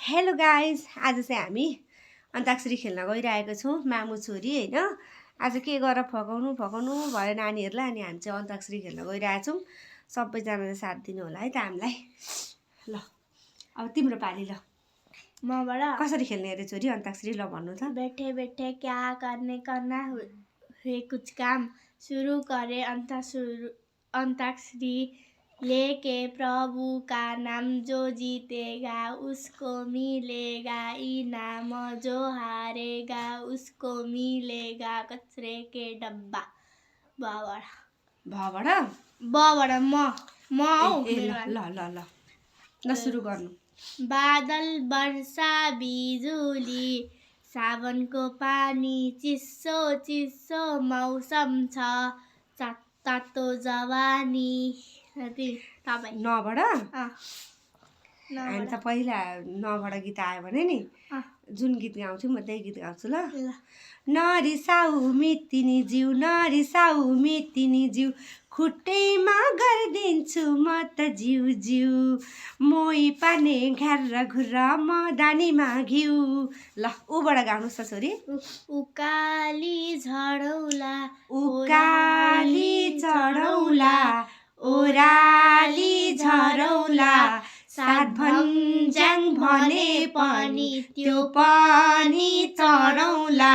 Hello guys, आज चाहिँ हामी अन्ताक्षरी खेल्न गइरहेको छौँ मामु छोरी होइन। आज के गरेर फकाउनु भयो नानीहरूलाई। अनि हामी चाहिँ अन्ताक्षरी खेल्न गइरहेछौँ। सबैजनाले साथ दिनु होला है त हामीलाई। ल अब तिम्रो पाली। ल मबाट कसरी खेल्ने अरे छोरी अन्ताक्षरी? ल भन्नु त। बैठे बैठे क्या करना है कुछ काम शुरू करे अंताक्षरी लेके प्रभु का नाम जो जीतेगा उसको मिलेगा इनाम जो हारेगा उसको मिलेगा कचरे के डब्बा। भबाट बबाट म हौ ल ल ल ल ल सुरु गर्नु। बादल वर्षा बिजुली सावनको पानी चिसो चिसो मौसम छ तातो जवानी। नबाट हामी त पहिला नबाट गीत आयो भने नि जुन गीत गाउँथ्यौँ म त्यही गीत गाउँछु। ल नरिसाउ मितिनी जिउ नरिसाउ मितिनी जिउ खुट्टैमा गरिदिन्छु म त जिउ जिउ मोही पार्ने घ्यार घुर्र मदानीमा घिउ। ल ऊबाट गाउनुहोस् त छोरी। उकाली झडौला उकाली चढौला ओराली झरौला सात भन्ज्याङ भने पनि त्यो पनि चढौला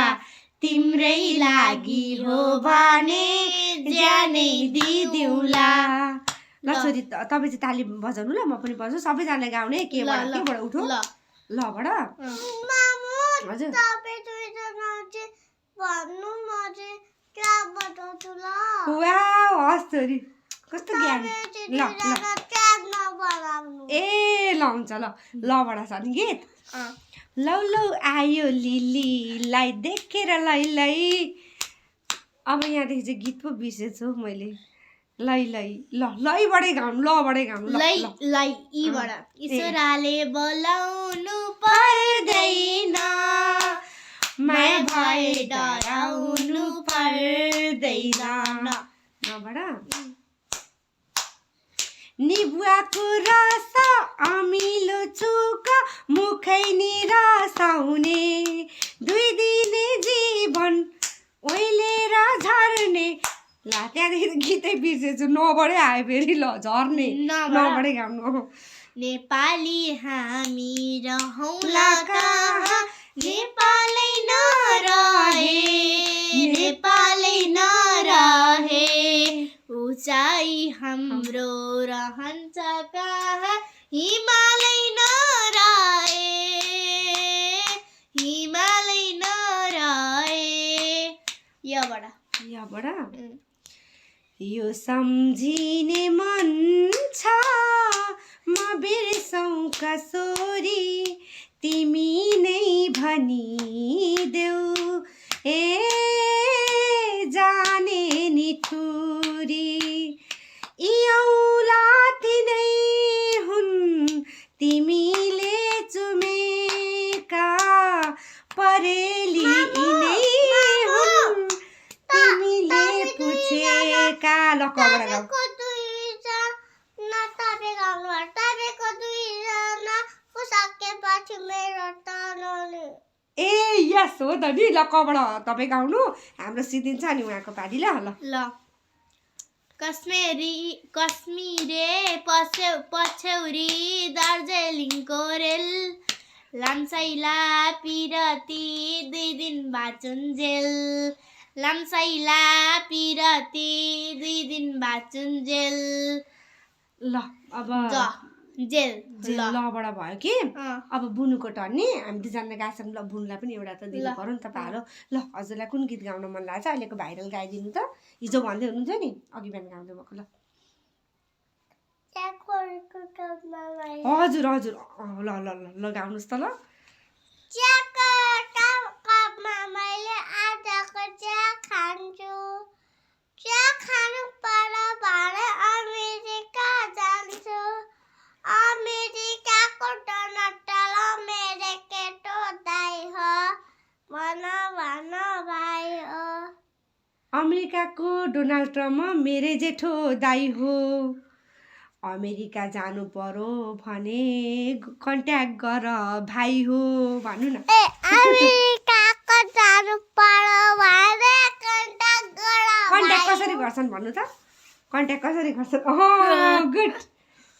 तिम्रै लागि हो भने ज्यानै दिदिउला। ल छोरी तपाईँ चाहिँ ताली बजाउनु। ल म पनि बजाउँछु। सबैजनाले गाउने केबाट उठो। लबाट हजुर वाउ हस् छोरी कस्तो ज्ञान। ल ए ल हुन्छ। ल लबाट छ नि गीत। लौ लौ आयो लिलीलाई देखेर लै लै। अब यहाँदेखि चाहिँ गीत पो बिर्सेछु मैले। लै लै ल लैबाटै गाउनु लबाटै गाउनु। लै लै इबाट ईश्वरले बोलाउनु पर्दैन माया भए डराउनु पर्दैन। नबाट निबुवाको रस अमिलो चुक मुखै निरसाउने दुई दिने जीवन ओइलेर झर्ने। ला त्यहाँदेखि गीतै बिर्सेछु। नबाटै आयो फेरि। ल झर्ने नबाटै गाउनु। नेपाली हामी रहौँला कहाँ नेपालै नरहे नेपालै नरहे उचाइ हाम्रो रहन्छ कहाँ हिमालै नरहे हिमालै नरहे। यबाट यो सम्झिने मन छ म बिर्सौँ कसोरी तिमी नै भनिदेऊ ए जाने नि ठुरी औला तिनै हुन् तिमीले चुमेका परेली यिनै हुन् तिमीले पुछेका। ल कबाट गाउँ। ए यस हो त नि। ल कबाट तपाईँ गाउनु हाम्रो सिद्धिन्छ नि उहाँको पाली। ल ल कश्मीरे पछ्यौरी दार्जिलिङको रेल लाम्साइला पिरती 2 दिन बाचुन्जेल लाम्साइला पिरती 2 दिन बाचुन्जेल। ल अब जेल लबाट भयो कि अब बुनुको टर्न नि। हामी दुईजनाले गाछौँ। ल बुनुलाई पनि एउटा त दिनु पर्यो नि त पालो। ल हजुरलाई कुन गीत गाउन मन लाग्छ अहिलेको भाइरल गाइदिनु त। हिजो भन्दै हुनुहुन्छ नि अघि बिहान गाउँदै भएको। ल हजुर हजुर ल ल ल ल गाउनुहोस् त। ल अमेरिकाको डोनाल्ड ट्रम्प मेरै जेठो दाइ हो अमेरिका जानु पर्यो भने कन्ट्याक्ट गर भाइ हो भन्नु न। कन्ट्याक्ट कसरी गर्छन् भन्नु त, कन्ट्याक्ट कसरी गर्छन्? गुड,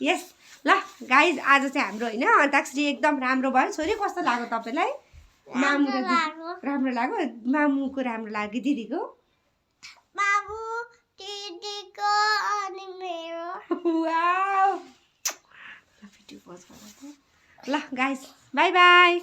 यस। ल गाइज, आज चाहिँ हाम्रो होइन अन्ताक्षरी एकदम राम्रो भयो। छोरी कस्तो लाग्यो तपाईँलाई? मामु र राम्रो लाग्यो? मामुको राम्रो लाग्यो, दिदीको? अनि मेरो वाउ, ल गाइज, बाई बाई।